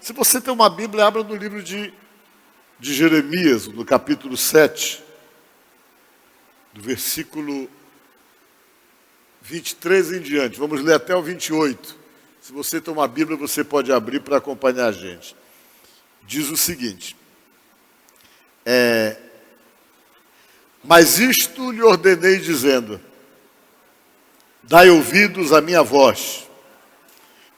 Se você tem uma Bíblia, abra no livro de Jeremias, no capítulo 7, do versículo 23 em diante. Vamos ler até o 28. Se você tem uma Bíblia, você pode abrir para acompanhar a gente. Diz o seguinte: mas isto lhe ordenei dizendo: dai ouvidos à minha voz,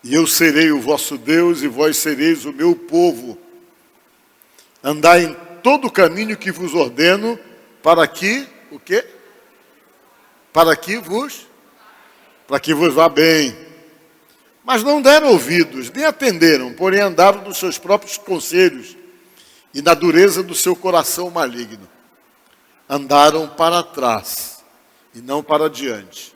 e eu serei o vosso Deus, e vós sereis o meu povo. Andai em todo o caminho que vos ordeno, para que, o quê? Para que vos vá bem. Mas não deram ouvidos, nem atenderam, porém andaram nos seus próprios conselhos, e na dureza do seu coração maligno. Andaram para trás, e não para diante.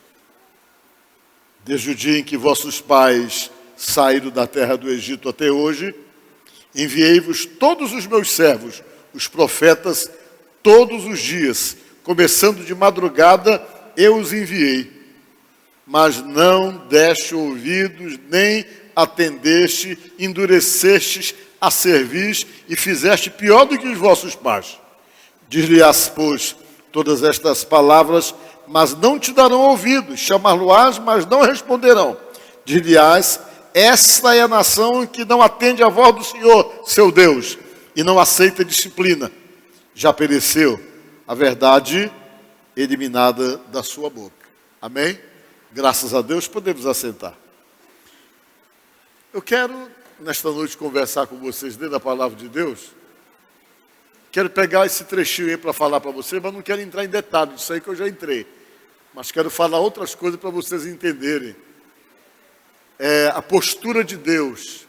Desde o dia em que vossos pais saíram da terra do Egito até hoje, enviei-vos todos os meus servos, os profetas, todos os dias, começando de madrugada, eu os enviei. Mas não deste ouvidos, nem atendeste, endurecestes a servir e fizeste pior do que os vossos pais. Dir-lhe-ás, pois, todas estas palavras, mas não te darão ouvidos, chamar-lo-ás, mas não responderão. Dir-lhe-ás, esta é a nação que não atende à voz do Senhor, seu Deus, e não aceita disciplina. Já pereceu a verdade eliminada da sua boca. Amém? Graças a Deus, podemos assentar. Eu quero, nesta noite, conversar com vocês dentro da palavra de Deus. Quero pegar esse trechinho aí para falar para vocês, mas não quero entrar em detalhes disso aí que eu já entrei. Mas quero falar outras coisas para vocês entenderem. A postura de Deus,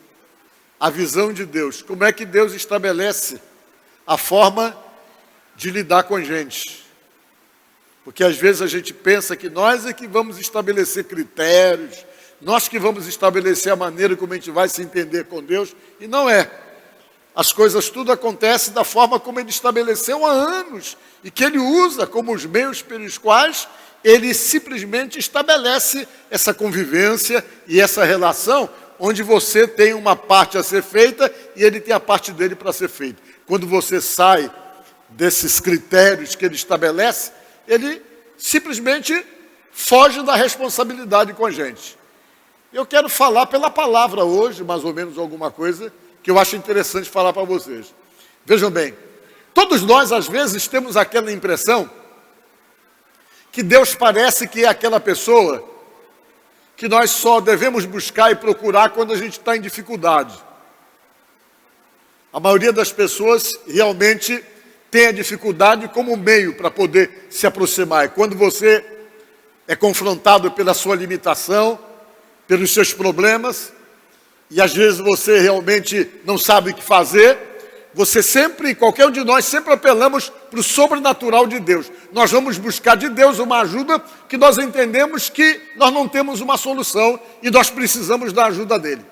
a visão de Deus, como é que Deus estabelece a forma de lidar com a gente. Porque às vezes a gente pensa que nós é que vamos estabelecer critérios, nós que vamos estabelecer a maneira como a gente vai se entender com Deus, e não é. As coisas tudo acontecem da forma como Ele estabeleceu há anos, e que Ele usa como os meios pelos quais Ele simplesmente estabelece essa convivência e essa relação, onde você tem uma parte a ser feita e Ele tem a parte dele para ser feita. Quando você sai desses critérios que Ele estabelece, Ele simplesmente foge da responsabilidade com a gente. Eu quero falar pela palavra hoje, mais ou menos alguma coisa que eu acho interessante falar para vocês. Vejam bem, todos nós às vezes temos aquela impressão que Deus parece que é aquela pessoa que nós só devemos buscar e procurar quando a gente está em dificuldade. A maioria das pessoas realmente tem a dificuldade como meio para poder se aproximar. E quando você é confrontado pela sua limitação, pelos seus problemas, e às vezes você realmente não sabe o que fazer, você sempre, qualquer um de nós, sempre apelamos para o sobrenatural de Deus. Nós vamos buscar de Deus uma ajuda que nós entendemos que nós não temos uma solução e nós precisamos da ajuda dele.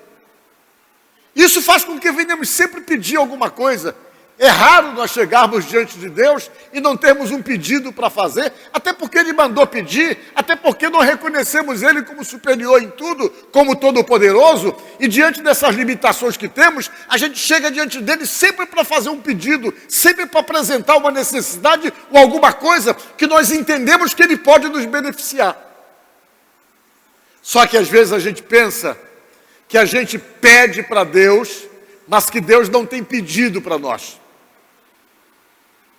Isso faz com que venhamos sempre pedir alguma coisa. É raro nós chegarmos diante de Deus e não termos um pedido para fazer, até porque Ele mandou pedir, até porque não reconhecemos Ele como superior em tudo, como todo-poderoso, e diante dessas limitações que temos, a gente chega diante dEle sempre para fazer um pedido, sempre para apresentar uma necessidade ou alguma coisa que nós entendemos que Ele pode nos beneficiar. Só que às vezes a gente pensa que a gente pede para Deus, mas que Deus não tem pedido para nós.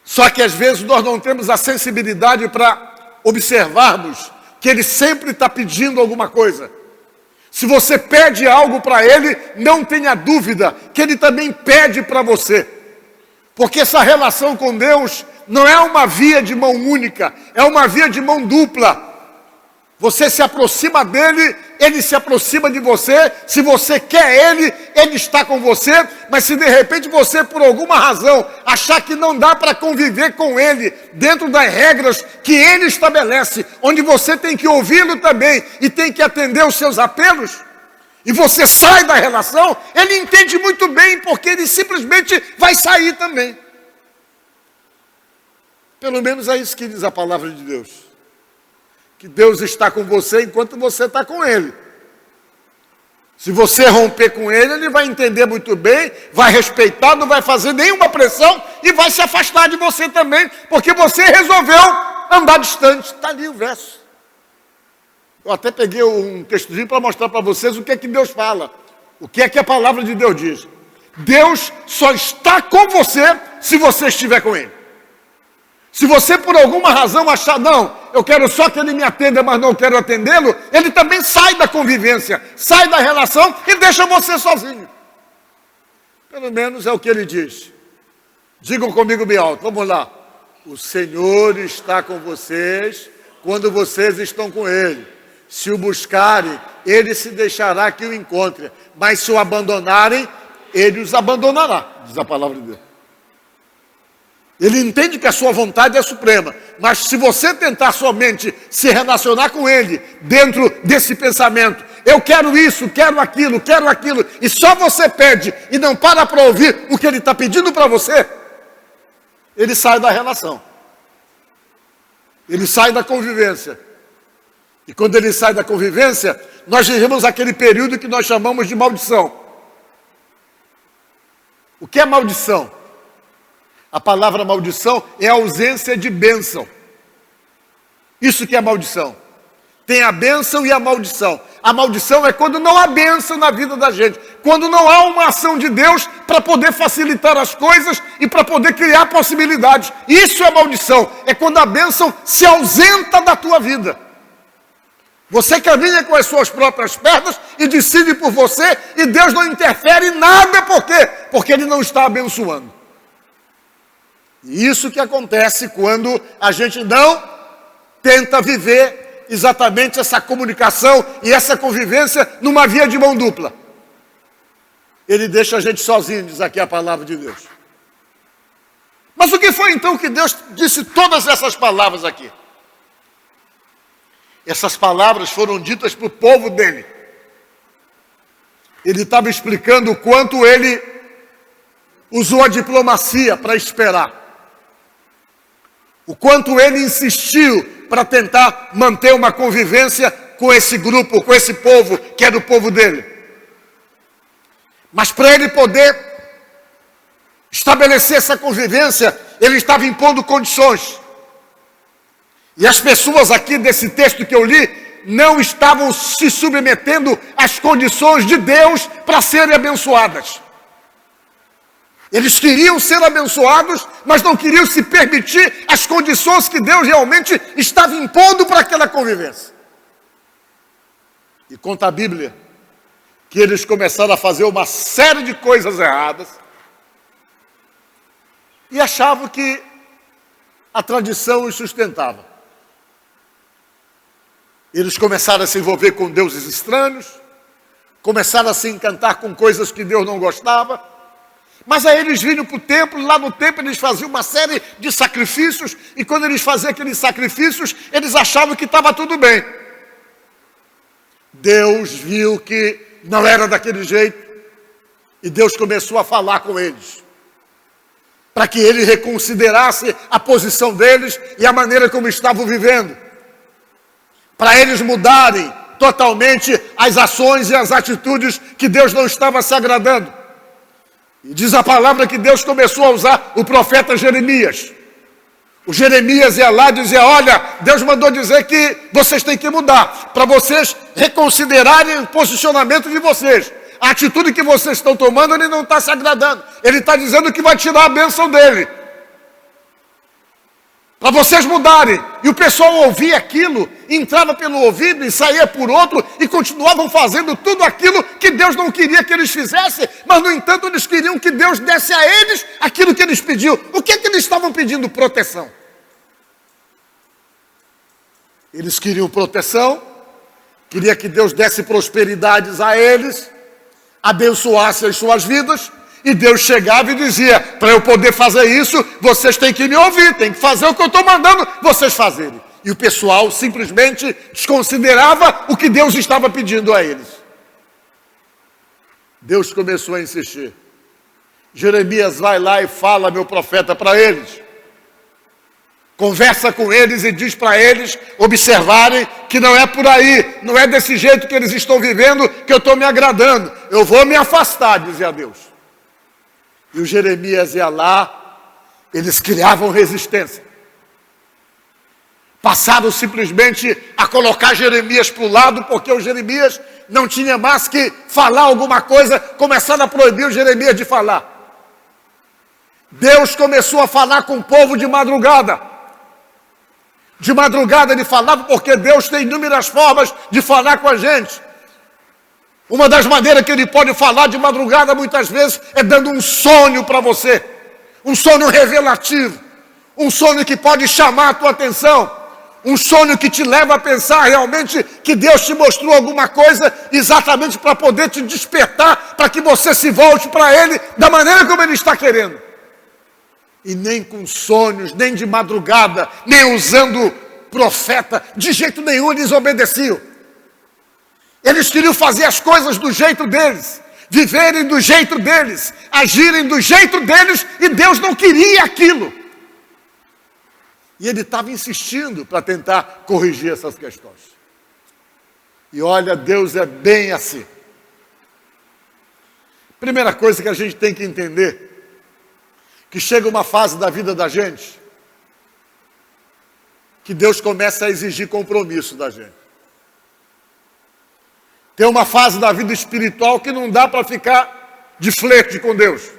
Só que às vezes nós não temos a sensibilidade para observarmos que Ele sempre está pedindo alguma coisa. Se você pede algo para Ele, não tenha dúvida que Ele também pede para você. Porque essa relação com Deus não é uma via de mão única, é uma via de mão dupla. Você se aproxima dele, ele se aproxima de você. Se você quer ele, ele está com você. Mas se de repente você, por alguma razão, achar que não dá para conviver com ele dentro das regras que ele estabelece, onde você tem que ouvi-lo também e tem que atender os seus apelos, e você sai da relação, ele entende muito bem, porque ele simplesmente vai sair também. Pelo menos é isso que diz a palavra de Deus. Que Deus está com você enquanto você está com Ele. Se você romper com ele, ele vai entender muito bem, vai respeitar, não vai fazer nenhuma pressão e vai se afastar de você também, porque você resolveu andar distante. Está ali o verso. Eu até peguei um textozinho para mostrar para vocês o que é que Deus fala, o que é que a palavra de Deus diz. Deus só está com você se você estiver com ele. Se você por alguma razão achar, não, eu quero só que ele me atenda, mas não quero atendê-lo, ele também sai da convivência, sai da relação e deixa você sozinho. Pelo menos é o que ele diz. Digam comigo bem alto, vamos lá. O Senhor está com vocês quando vocês estão com ele. Se o buscarem, ele se deixará que o encontre. Mas se o abandonarem, ele os abandonará, diz a palavra de Deus. Ele entende que a sua vontade é suprema, mas se você tentar somente se relacionar com ele, dentro desse pensamento, eu quero isso, quero aquilo, e só você pede e não para ouvir o que ele está pedindo para você, ele sai da relação. Ele sai da convivência. E quando ele sai da convivência, nós vivemos aquele período que nós chamamos de maldição. O que é maldição? A palavra maldição é a ausência de bênção. Isso que é maldição. Tem a bênção e a maldição. A maldição é quando não há bênção na vida da gente. Quando não há uma ação de Deus para poder facilitar as coisas e para poder criar possibilidades. Isso é maldição. É quando a bênção se ausenta da tua vida. Você caminha com as suas próprias pernas e decide por você e Deus não interfere em nada. Por quê? Porque Ele não está abençoando. Isso que acontece quando a gente não tenta viver exatamente essa comunicação e essa convivência numa via de mão dupla. Ele deixa a gente sozinho, diz aqui a palavra de Deus. Mas o que foi então que Deus disse todas essas palavras aqui? Essas palavras foram ditas para o povo dele. Ele estava explicando o quanto ele usou a diplomacia para esperar. O quanto ele insistiu para tentar manter uma convivência com esse grupo, com esse povo, que é do povo dele. Mas para ele poder estabelecer essa convivência, ele estava impondo condições. E as pessoas aqui desse texto que eu li, não estavam se submetendo às condições de Deus para serem abençoadas. Eles queriam ser abençoados, mas não queriam se permitir as condições que Deus realmente estava impondo para aquela convivência. E conta a Bíblia que eles começaram a fazer uma série de coisas erradas e achavam que a tradição os sustentava. Eles começaram a se envolver com deuses estranhos, começaram a se encantar com coisas que Deus não gostava. Mas aí eles vinham para o templo, e lá no templo eles faziam uma série de sacrifícios, e quando eles faziam aqueles sacrifícios, eles achavam que estava tudo bem. Deus viu que não era daquele jeito, e Deus começou a falar com eles, para que ele reconsiderasse a posição deles e a maneira como estavam vivendo, para eles mudarem totalmente as ações e as atitudes que Deus não estava se agradando. E diz a palavra que Deus começou a usar o profeta Jeremias. O Jeremias ia lá e dizia, olha, Deus mandou dizer que vocês têm que mudar, para vocês reconsiderarem o posicionamento de vocês. A atitude que vocês estão tomando, ele não está se agradando. Ele está dizendo que vai tirar a bênção dele. Para vocês mudarem. E o pessoal ouvia aquilo, entrava pelo ouvido e saía por outro, e continuavam fazendo tudo aquilo que Deus não queria que eles fizessem, mas no entanto eles queriam que Deus desse a eles aquilo que eles pediam. O que é que eles estavam pedindo? Proteção. Eles queriam proteção, queria que Deus desse prosperidades a eles, abençoasse as suas vidas, e Deus chegava e dizia, para eu poder fazer isso, vocês têm que me ouvir, têm que fazer o que eu estou mandando vocês fazerem. E o pessoal simplesmente desconsiderava o que Deus estava pedindo a eles. Deus começou a insistir. Jeremias vai lá e fala, meu profeta, para eles. Conversa com eles e diz para eles observarem que não é por aí, não é desse jeito que eles estão vivendo que eu estou me agradando. Eu vou me afastar, dizia Deus. E o Jeremias ia lá, eles criavam resistência. Passaram simplesmente a colocar Jeremias para o lado, porque o Jeremias não tinha mais que falar alguma coisa, começaram a proibir o Jeremias de falar. Deus começou a falar com o povo de madrugada. De madrugada ele falava, porque Deus tem inúmeras formas de falar com a gente. Uma das maneiras que ele pode falar de madrugada, muitas vezes, é dando um sonho para você. Um sonho revelativo. Um sonho que pode chamar a tua atenção. Um sonho que te leva a pensar realmente que Deus te mostrou alguma coisa exatamente para poder te despertar, para que você se volte para Ele da maneira como Ele está querendo. E nem com sonhos, nem de madrugada, nem usando profeta, de jeito nenhum eles obedeciam. Eles queriam fazer as coisas do jeito deles, viverem do jeito deles, agirem do jeito deles, e Deus não queria aquilo. E ele estava insistindo para tentar corrigir essas questões. E olha, Deus é bem assim. Primeira coisa que a gente tem que entender, que chega uma fase da vida da gente, que Deus começa a exigir compromisso da gente. Tem uma fase da vida espiritual que não dá para ficar de flerte com Deus.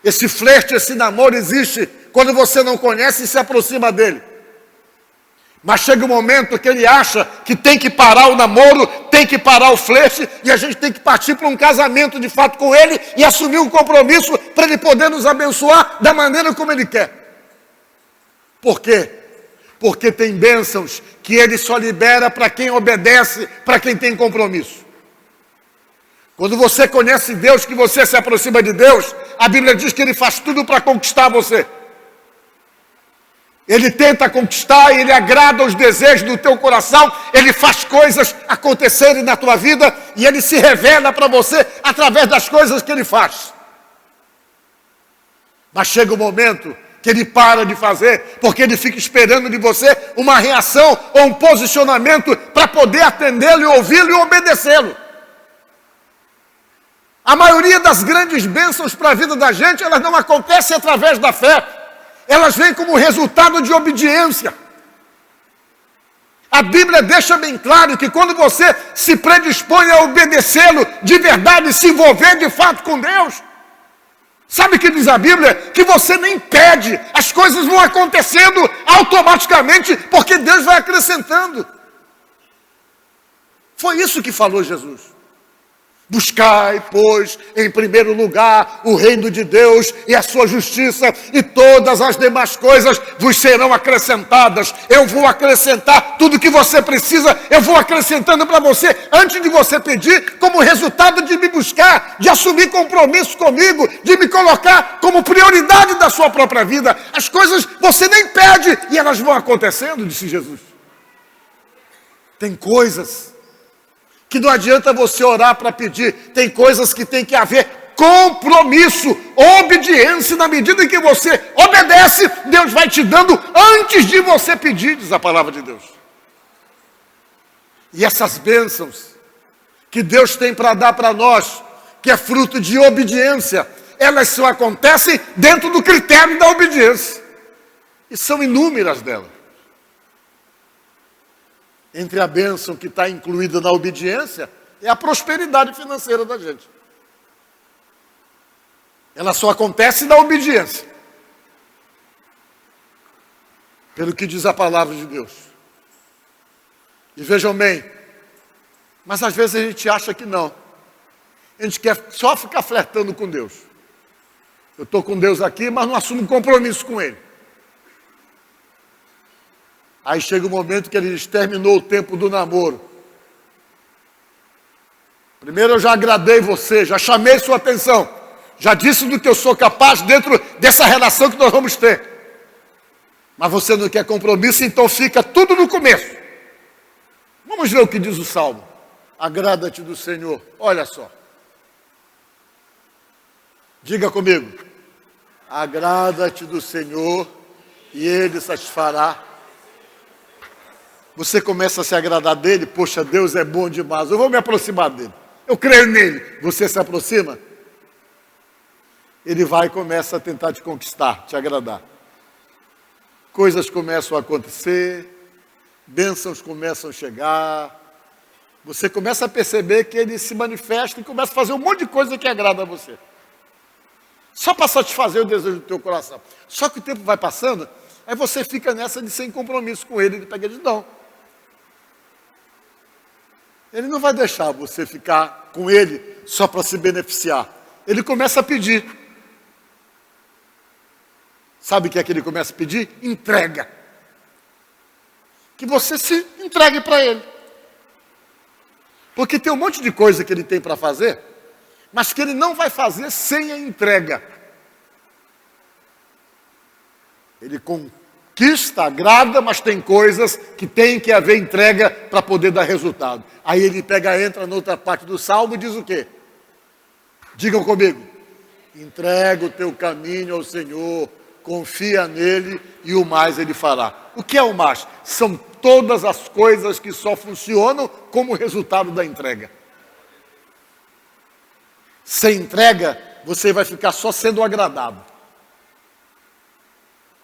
Esse flerte, esse namoro existe quando você não conhece e se aproxima dele. Mas chega um momento que ele acha que tem que parar o namoro, tem que parar o flerte, e a gente tem que partir para um casamento de fato com ele e assumir um compromisso para ele poder nos abençoar da maneira como ele quer. Por quê? Porque tem bênçãos que ele só libera para quem obedece, para quem tem compromisso. Quando você conhece Deus, que você se aproxima de Deus, a Bíblia diz que Ele faz tudo para conquistar você. Ele tenta conquistar, Ele agrada os desejos do teu coração, Ele faz coisas acontecerem na tua vida e Ele se revela para você através das coisas que Ele faz. Mas chega um momento que Ele para de fazer, porque Ele fica esperando de você uma reação ou um posicionamento para poder atendê-lo e ouvi-lo e obedecê-lo. A maioria das grandes bênçãos para a vida da gente, elas não acontecem através da fé. Elas vêm como resultado de obediência. A Bíblia deixa bem claro que quando você se predispõe a obedecê-lo de verdade, se envolver de fato com Deus, sabe o que diz a Bíblia? Que você nem pede, as coisas vão acontecendo automaticamente, porque Deus vai acrescentando. Foi isso que falou Jesus. Buscai, pois, em primeiro lugar o reino de Deus e a sua justiça, e todas as demais coisas vos serão acrescentadas. Eu vou acrescentar tudo que você precisa, eu vou acrescentando para você, antes de você pedir, como resultado de me buscar, de assumir compromisso comigo, de me colocar como prioridade da sua própria vida. As coisas você nem pede e elas vão acontecendo, disse Jesus. Tem coisas que não adianta você orar para pedir. Tem coisas que tem que haver compromisso, obediência. Na medida em que você obedece, Deus vai te dando antes de você pedir, diz a palavra de Deus. E essas bênçãos que Deus tem para dar para nós, que é fruto de obediência, elas só acontecem dentro do critério da obediência. E são inúmeras delas. Entre a bênção que está incluída na obediência, é a prosperidade financeira da gente. Ela só acontece na obediência. Pelo que diz a palavra de Deus. E vejam bem, mas às vezes a gente acha que não. A gente quer só ficar flertando com Deus. Eu estou com Deus aqui, mas não assumo compromisso com Ele. Aí chega o momento que ele diz, terminou o tempo do namoro. Primeiro eu já agradei você, já chamei sua atenção. Já disse do que eu sou capaz dentro dessa relação que nós vamos ter. Mas você não quer compromisso, então fica tudo no começo. Vamos ver o que diz o Salmo. Agrada-te do Senhor. Olha só. Diga comigo. Agrada-te do Senhor e Ele satisfará. Você começa a se agradar dele, poxa, Deus é bom demais, eu vou me aproximar dele. Eu creio nele. Você se aproxima? Ele vai e começa a tentar te conquistar, te agradar. Coisas começam a acontecer, bênçãos começam a chegar. Você começa a perceber que ele se manifesta e começa a fazer um monte de coisa que agrada a você. Só para satisfazer o desejo do teu coração. Só que o tempo vai passando, aí você fica nessa de sem compromisso com ele. Ele pega e diz, não. Ele não vai deixar você ficar com ele só para se beneficiar. Ele começa a pedir. Sabe o que é que ele começa a pedir? Entrega. Que você se entregue para ele. Porque tem um monte de coisa que ele tem para fazer, mas que ele não vai fazer sem a entrega. Ele conquista, agrada, mas tem coisas que tem que haver entrega para poder dar resultado. Aí ele entra na outra parte do Salmo e diz o quê? Digam comigo. Entrega o teu caminho ao Senhor, confia nele e o mais ele fará. O que é o mais? São todas as coisas que só funcionam como resultado da entrega. Sem entrega, você vai ficar só sendo agradado.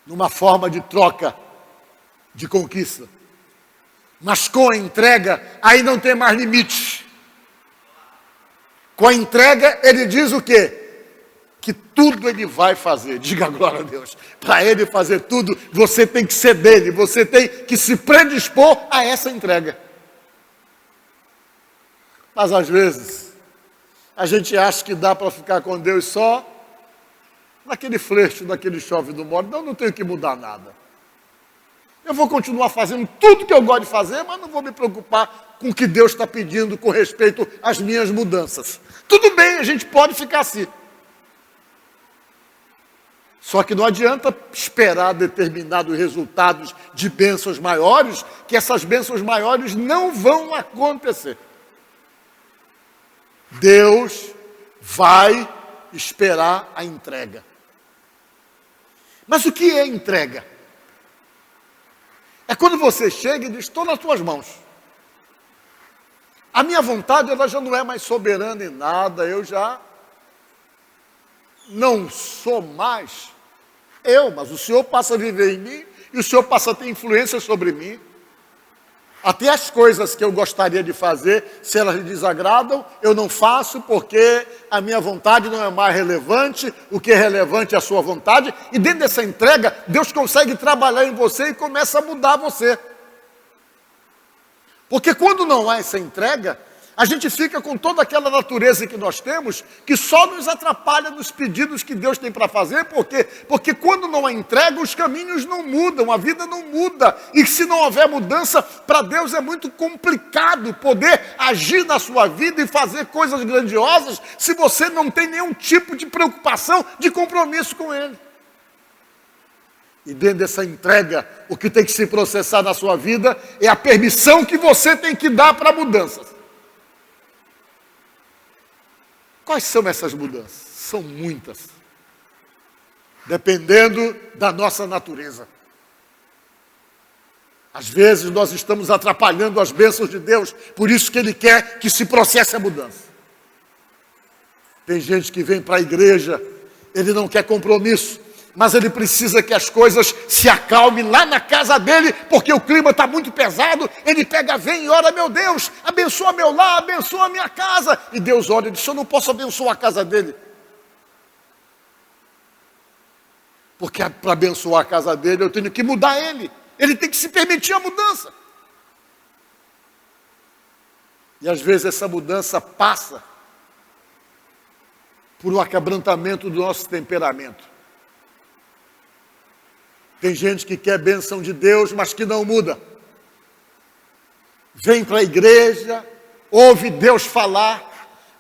Numa forma de troca, de conquista. Mas com a entrega, aí não tem mais limite. Com a entrega, ele diz o quê? Que tudo ele vai fazer. Diga glória a Deus. Para ele fazer tudo, você tem que ser dele. Você tem que se predispor a essa entrega. Mas às vezes, a gente acha que dá para ficar com Deus só naquele flerte, naquele chove do mole. Não tenho que mudar nada. Eu vou continuar fazendo tudo que eu gosto de fazer, mas não vou me preocupar com o que Deus está pedindo com respeito às minhas mudanças. Tudo bem, a gente pode ficar assim. Só que não adianta esperar determinados resultados de bênçãos maiores, que essas bênçãos maiores não vão acontecer. Deus vai esperar a entrega. Mas o que é entrega? É quando você chega e diz, estou nas tuas mãos. A minha vontade ela já não é mais soberana em nada, eu já não sou mais eu, mas o Senhor passa a viver em mim e o Senhor passa a ter influência sobre mim. Até as coisas que eu gostaria de fazer, se elas lhe desagradam, eu não faço porque a minha vontade não é mais relevante, o que é relevante é a sua vontade, e dentro dessa entrega, Deus consegue trabalhar em você e começa a mudar você. Porque quando não há essa entrega, a gente fica com toda aquela natureza que nós temos, que só nos atrapalha nos pedidos que Deus tem para fazer, porque quando não há entrega, os caminhos não mudam, a vida não muda. E se não houver mudança, para Deus é muito complicado poder agir na sua vida e fazer coisas grandiosas, se você não tem nenhum tipo de preocupação, de compromisso com Ele. E dentro dessa entrega, o que tem que se processar na sua vida é a permissão que você tem que dar para mudanças. Quais são essas mudanças? São muitas. Dependendo da nossa natureza. Às vezes nós estamos atrapalhando as bênçãos de Deus, por isso que Ele quer que se processe a mudança. Tem gente que vem para a igreja, ele não quer compromisso, mas ele precisa que as coisas se acalmem lá na casa dele, porque o clima está muito pesado. Ele vem e ora, meu Deus, abençoa meu lar, abençoa a minha casa. E Deus olha e diz, eu não posso abençoar a casa dele. Porque para abençoar a casa dele, eu tenho que mudar ele. Ele tem que se permitir a mudança. E às vezes essa mudança passa por um aquebrantamento do nosso temperamento. Tem gente que quer bênção de Deus, mas que não muda. Vem para a igreja, ouve Deus falar,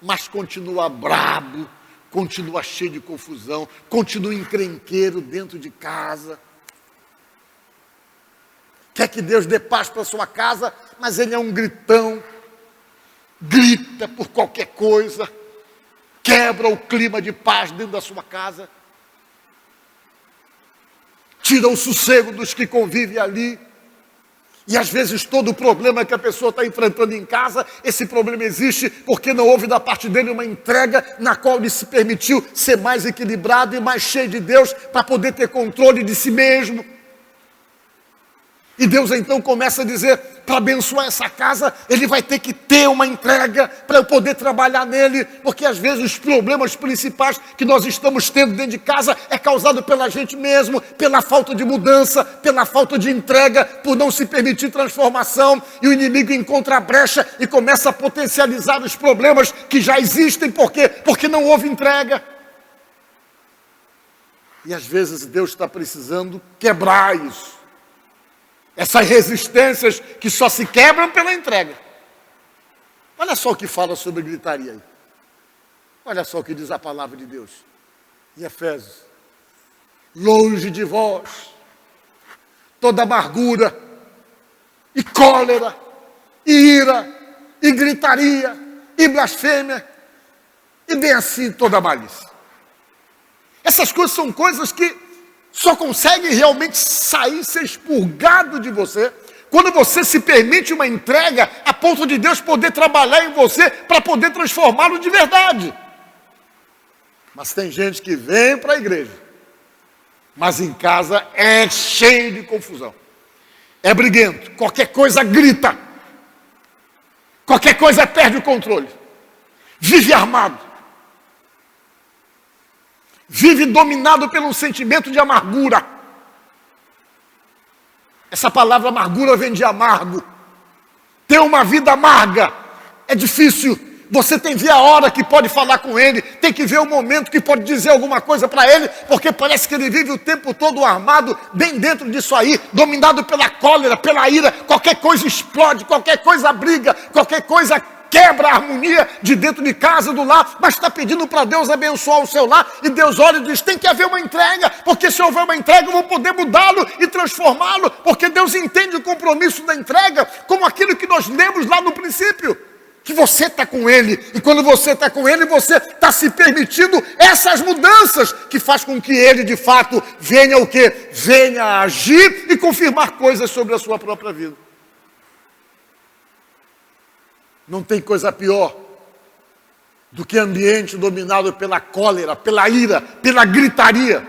mas continua brabo, continua cheio de confusão, continua encrenqueiro dentro de casa. Quer que Deus dê paz para a sua casa, mas ele é um gritão, grita por qualquer coisa, quebra o clima de paz dentro da sua casa. tira o sossego dos que convivem ali. E às vezes todo o problema que a pessoa está enfrentando em casa, esse problema existe porque não houve da parte dele uma entrega na qual ele se permitiu ser mais equilibrado e mais cheio de Deus para poder ter controle de si mesmo. E Deus então começa a dizer, para abençoar essa casa, Ele vai ter que ter uma entrega para eu poder trabalhar nele, porque às vezes os problemas principais que nós estamos tendo dentro de casa é causado pela gente mesmo, pela falta de mudança, pela falta de entrega, por não se permitir transformação, e o inimigo encontra a brecha e começa a potencializar os problemas que já existem, porque não houve entrega. E às vezes Deus está precisando quebrar isso. Essas resistências que só se quebram pela entrega. Olha só o que fala sobre gritaria aí. Olha só o que diz a palavra de Deus. Em Efésios. Longe de vós, toda amargura, e cólera, e ira, e gritaria, e blasfêmia, e bem assim toda malícia. Essas coisas são coisas que só consegue realmente sair, ser expurgado de você, quando você se permite uma entrega a ponto de Deus poder trabalhar em você para poder transformá-lo de verdade. Mas tem gente que vem para a igreja, mas em casa é cheio de confusão. É briguento, qualquer coisa grita, qualquer coisa perde o controle, vive armado. Vive dominado pelo sentimento de amargura. Essa palavra amargura vem de amargo. Ter uma vida amarga é difícil. Você tem que ver a hora que pode falar com ele, tem que ver o momento que pode dizer alguma coisa para ele, porque parece que ele vive o tempo todo armado, bem dentro disso aí, dominado pela cólera, pela ira, qualquer coisa explode, qualquer coisa briga, qualquer coisa quebra a harmonia de dentro de casa, do lar, mas está pedindo para Deus abençoar o seu lar, e Deus olha e diz, tem que haver uma entrega, porque se houver uma entrega eu vou poder mudá-lo e transformá-lo, porque Deus entende o compromisso da entrega como aquilo que nós lemos lá no princípio, que você está com Ele, e quando você está com Ele, você está se permitindo essas mudanças, que faz com que Ele de fato venha o quê? Venha a agir e confirmar coisas sobre a sua própria vida. Não tem coisa pior do que ambiente dominado pela cólera, pela ira, pela gritaria,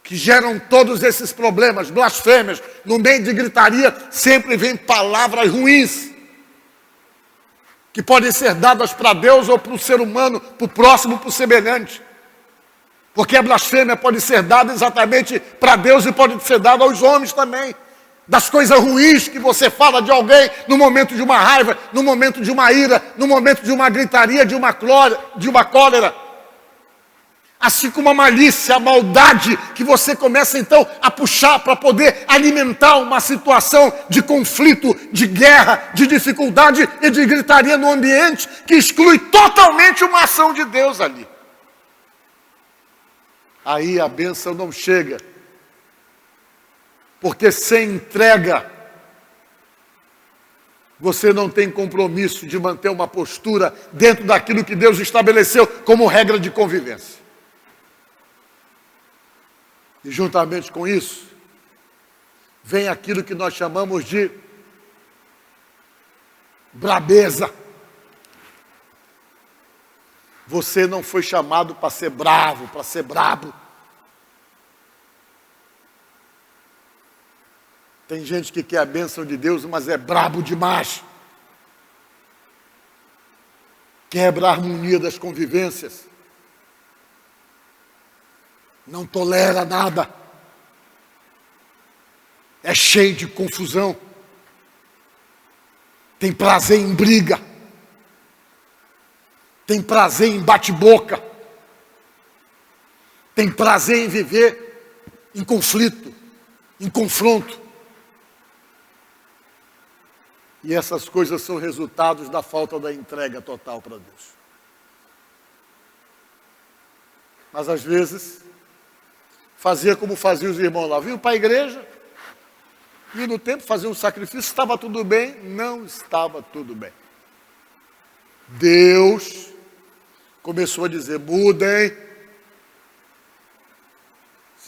que geram todos esses problemas, blasfêmias. No meio de gritaria sempre vem palavras ruins, que podem ser dadas para Deus ou para o ser humano, para o próximo, para o semelhante. Porque a blasfêmia pode ser dada exatamente para Deus e pode ser dada aos homens também. Das coisas ruins que você fala de alguém no momento de uma raiva, no momento de uma ira, no momento de uma gritaria, de uma cólera. Assim como a malícia, a maldade, que você começa então a puxar para poder alimentar uma situação de conflito, de guerra, de dificuldade e de gritaria no ambiente, que exclui totalmente uma ação de Deus ali. Aí a bênção não chega. Porque sem entrega, você não tem compromisso de manter uma postura dentro daquilo que Deus estabeleceu como regra de convivência. E juntamente com isso, vem aquilo que nós chamamos de brabeza. Você não foi chamado para ser bravo, para ser brabo. Tem gente que quer a bênção de Deus, mas é brabo demais. Quebra a harmonia das convivências. Não tolera nada. É cheio de confusão. Tem prazer em briga. Tem prazer em bate-boca. Tem prazer em viver em conflito, em confronto. E essas coisas são resultados da falta da entrega total para Deus. Mas às vezes, fazia como faziam os irmãos lá. Vinham para a igreja, e no tempo faziam um sacrifício, estava tudo bem? Não estava tudo bem. Deus começou a dizer, mudem.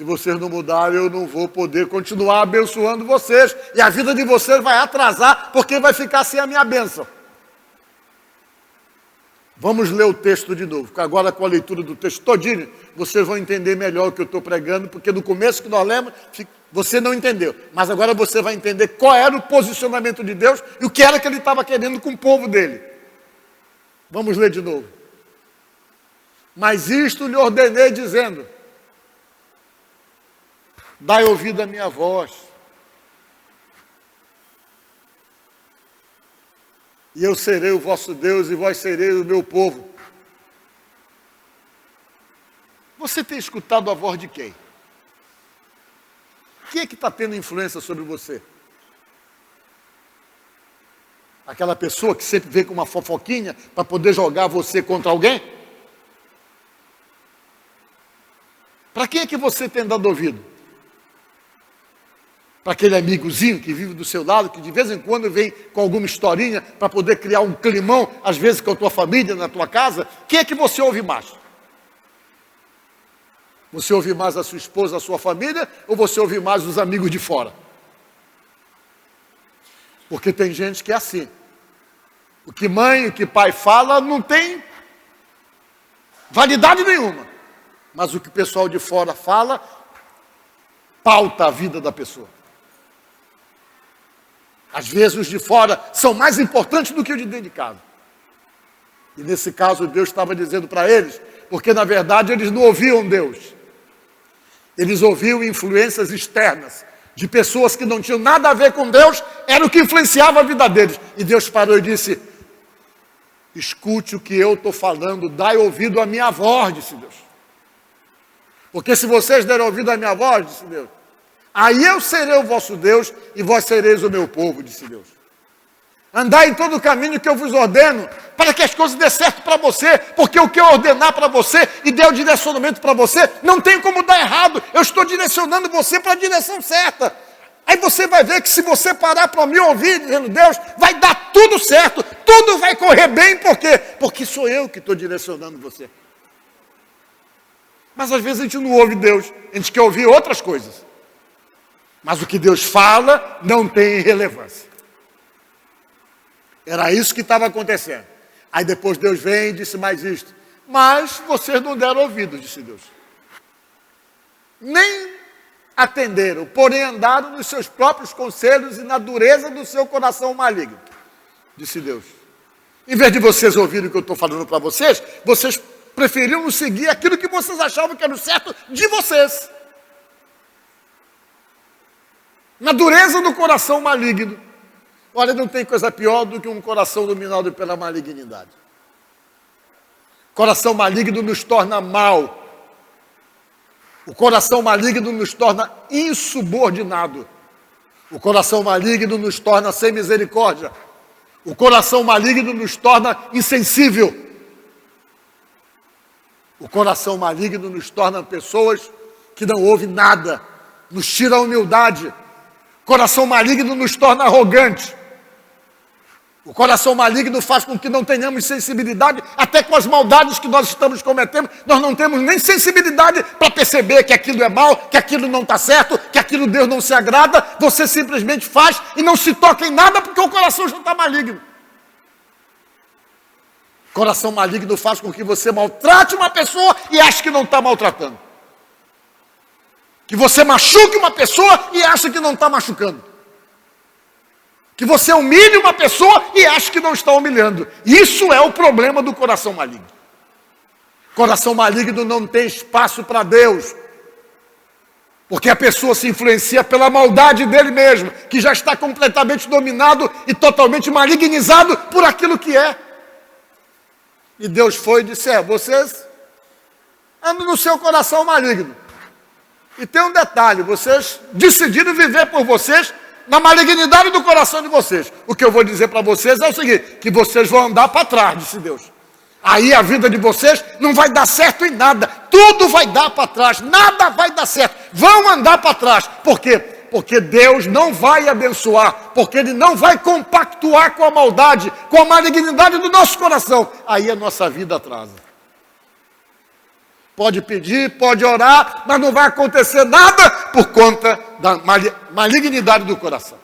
Se vocês não mudarem, eu não vou poder continuar abençoando vocês. E a vida de vocês vai atrasar, porque vai ficar sem a minha bênção. Vamos ler o texto de novo, porque agora com a leitura do texto todinho, vocês vão entender melhor o que eu estou pregando, porque no começo que nós lemos, você não entendeu. Mas agora você vai entender qual era o posicionamento de Deus e o que era que ele estava querendo com o povo dele. Vamos ler de novo. Mas isto lhe ordenei dizendo: dai ouvido à minha voz, e eu serei o vosso Deus, e vós sereis o meu povo. Você tem escutado a voz de quem? Quem é que está tendo influência sobre você? Aquela pessoa que sempre vem com uma fofoquinha para poder jogar você contra alguém? Para quem é que você tem dado ouvido? Para aquele amigozinho que vive do seu lado, que de vez em quando vem com alguma historinha para poder criar um climão, às vezes com a tua família, na tua casa? Quem é que você ouve mais? Você ouve mais a sua esposa, a sua família, ou você ouve mais os amigos de fora? Porque tem gente que é assim. O que mãe, o que pai fala não tem validade nenhuma. Mas o que o pessoal de fora fala, pauta a vida da pessoa. Às vezes os de fora são mais importantes do que os de dentro de casa. E nesse caso Deus estava dizendo para eles, porque na verdade eles não ouviam Deus. Eles ouviam influências externas, de pessoas que não tinham nada a ver com Deus, era o que influenciava a vida deles. E Deus parou e disse: escute o que eu estou falando, dai ouvido à minha voz, disse Deus. Porque se vocês derem ouvido à minha voz, disse Deus, aí eu serei o vosso Deus e vós sereis o meu povo, disse Deus. Andai em todo o caminho que eu vos ordeno, para que as coisas dê certo para você, porque o que eu ordenar para você e der o direcionamento para você, não tem como dar errado. Eu estou direcionando você para a direção certa. Aí você vai ver que se você parar para me ouvir, dizendo Deus, vai dar tudo certo, tudo vai correr bem, por quê? Porque sou eu que estou direcionando você. Mas às vezes a gente não ouve Deus, a gente quer ouvir outras coisas. Mas o que Deus fala não tem relevância. Era isso que estava acontecendo. Aí depois Deus vem e disse mais isto. Mas vocês não deram ouvido, disse Deus. Nem atenderam, porém andaram nos seus próprios conselhos e na dureza do seu coração maligno, disse Deus. Em vez de vocês ouvirem o que eu estou falando para vocês, vocês preferiram seguir aquilo que vocês achavam que era o certo de vocês. Na dureza do coração maligno. Olha, não tem coisa pior do que um coração dominado pela malignidade. Coração maligno nos torna mal. O coração maligno nos torna insubordinado. O coração maligno nos torna sem misericórdia. O coração maligno nos torna insensível. O coração maligno nos torna pessoas que não ouvem nada. Nos tira a humildade. O coração maligno nos torna arrogante. O coração maligno faz com que não tenhamos sensibilidade, até com as maldades que nós estamos cometendo, nós não temos nem sensibilidade para perceber que aquilo é mal, que aquilo não está certo, que aquilo Deus não se agrada, você simplesmente faz e não se toca em nada porque o coração já está maligno. O coração maligno faz com que você maltrate uma pessoa e ache que não está maltratando. Que você machuque uma pessoa e acha que não está machucando. Que você humilhe uma pessoa e acha que não está humilhando. Isso é o problema do coração maligno. Coração maligno não tem espaço para Deus. Porque a pessoa se influencia pela maldade dele mesmo, que já está completamente dominado e totalmente malignizado por aquilo que é. E Deus foi e disse, vocês andam no seu coração maligno. E tem um detalhe, vocês decidiram viver por vocês na malignidade do coração de vocês. O que eu vou dizer para vocês é o seguinte, que vocês vão andar para trás, disse Deus. Aí a vida de vocês não vai dar certo em nada. Tudo vai dar para trás, nada vai dar certo. Vão andar para trás. Por quê? Porque Deus não vai abençoar, porque Ele não vai compactuar com a maldade, com a malignidade do nosso coração. Aí a nossa vida atrasa. Pode pedir, pode orar, mas não vai acontecer nada por conta da malignidade do coração.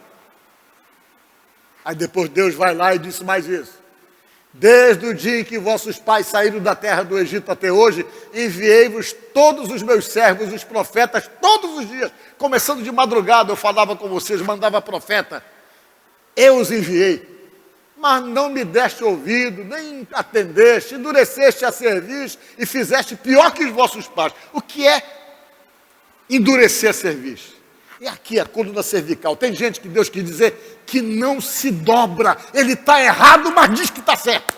Aí depois Deus vai lá e disse mais isso. Desde o dia em que vossos pais saíram da terra do Egito até hoje, enviei-vos todos os meus servos, os profetas, todos os dias. Começando de madrugada, eu falava com vocês, mandava profeta. Eu os enviei. Mas não me deste ouvido, nem atendeste, endureceste a cerviz e fizeste pior que os vossos pais. O que é endurecer a cerviz? E aqui a coluna cervical. Tem gente que Deus quis dizer que não se dobra. Ele está errado, mas diz que está certo.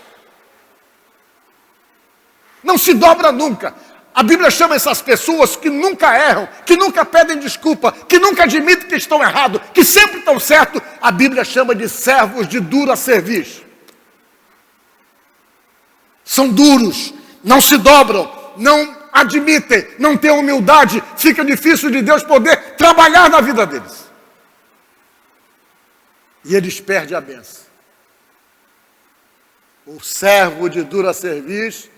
Não se dobra nunca. A Bíblia chama essas pessoas que nunca erram, que nunca pedem desculpa, que nunca admitem que estão errados, que sempre estão certos. A Bíblia chama de servos de dura cerviz. São duros, não se dobram, não admitem, não têm humildade. Fica difícil de Deus poder trabalhar na vida deles. E eles perdem a bênção. O servo de dura cerviz,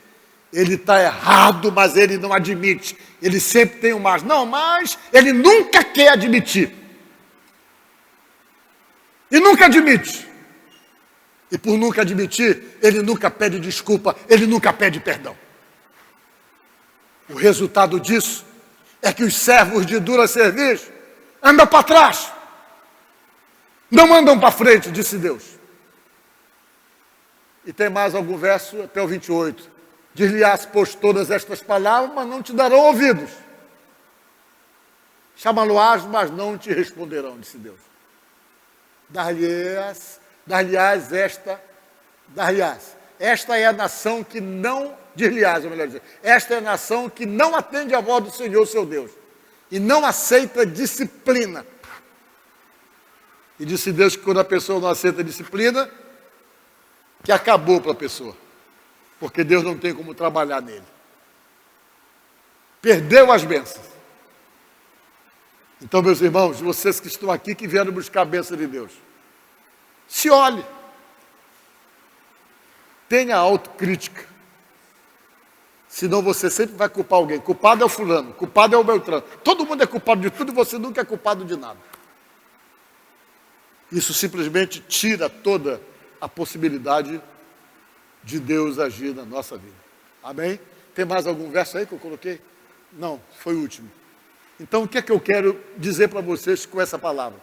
ele está errado, mas ele não admite. Ele sempre tem um mas. Não, mas ele nunca quer admitir. E nunca admite. E por nunca admitir, ele nunca pede desculpa, ele nunca pede perdão. O resultado disso é que os servos de dura cerviz andam para trás. Não andam para frente, disse Deus. E tem mais algum verso, até o 28. Dir-lhe-ás, pois, todas estas palavras, mas não te darão ouvidos. Chamá-lo-ás, mas não te responderão, disse Deus. Dar-lhe-ás esta. Esta é a nação que não, dir-lhe-ás, melhor dizer, esta é a nação que não atende a voz do Senhor, seu Deus, e não aceita disciplina. E disse Deus que quando a pessoa não aceita disciplina, que acabou para a pessoa. Porque Deus não tem como trabalhar nele. Perdeu as bênçãos. Então, meus irmãos, vocês que estão aqui, que vieram buscar a bênção de Deus, se olhe. Tenha autocrítica. Senão você sempre vai culpar alguém. Culpado é o fulano, culpado é o Beltrano. Todo mundo é culpado de tudo e você nunca é culpado de nada. Isso simplesmente tira toda a possibilidade de Deus agir na nossa vida. Amém? Tem mais algum verso aí que eu coloquei? Não, foi o último. Então o que é que eu quero dizer para vocês com essa palavra?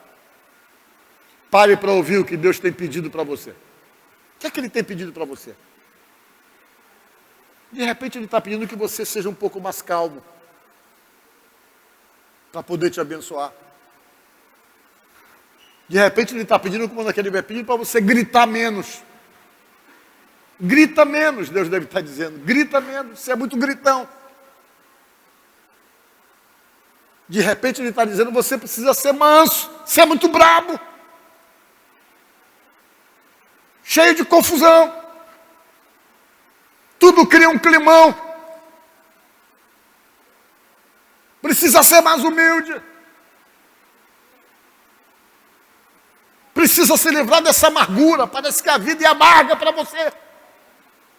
Pare para ouvir o que Deus tem pedido para você. O que é que Ele tem pedido para você? De repente Ele está pedindo que você seja um pouco mais calmo, para poder te abençoar. De repente Ele está pedindo, como naquele vai pedir, para você gritar menos. Grita menos, Deus deve estar dizendo. Grita menos, você é muito gritão. De repente Ele está dizendo, você precisa ser manso, você é muito brabo. Cheio de confusão. Tudo cria um climão. Precisa ser mais humilde. Precisa se livrar dessa amargura. Parece que a vida é amarga para você.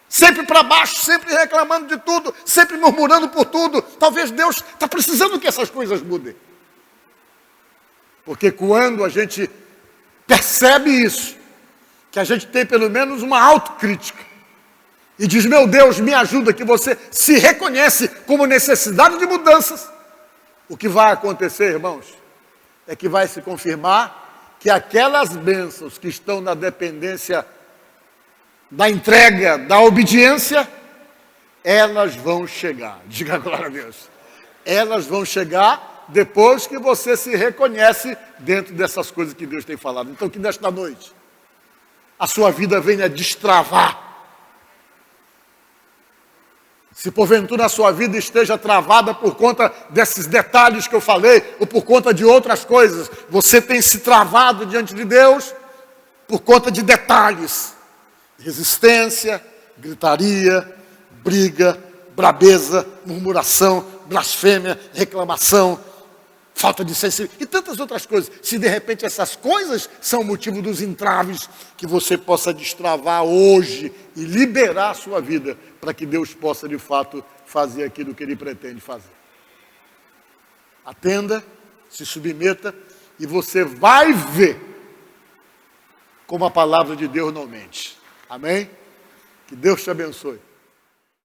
Sempre para baixo, sempre reclamando de tudo, sempre murmurando por tudo. Talvez Deus está precisando que essas coisas mudem. Porque quando a gente percebe isso, que a gente tem pelo menos uma autocrítica, e diz, meu Deus, me ajuda, que você se reconhece como necessidade de mudanças, o que vai acontecer, irmãos, é que vai se confirmar que aquelas bênçãos que estão na dependência da entrega, da obediência, elas vão chegar. Diga glória a Deus. Elas vão chegar depois que você se reconhece dentro dessas coisas que Deus tem falado. Então que nesta noite a sua vida venha destravar. Se porventura a sua vida esteja travada por conta desses detalhes que eu falei, ou por conta de outras coisas, você tem se travado diante de Deus por conta de detalhes. Resistência, gritaria, briga, brabeza, murmuração, blasfêmia, reclamação, falta de sensibilidade e tantas outras coisas. Se de repente essas coisas são motivo dos entraves, que você possa destravar hoje e liberar a sua vida para que Deus possa, de fato, fazer aquilo que Ele pretende fazer. Atenda, se submeta, e você vai ver como a palavra de Deus não mente. Amém? Que Deus te abençoe.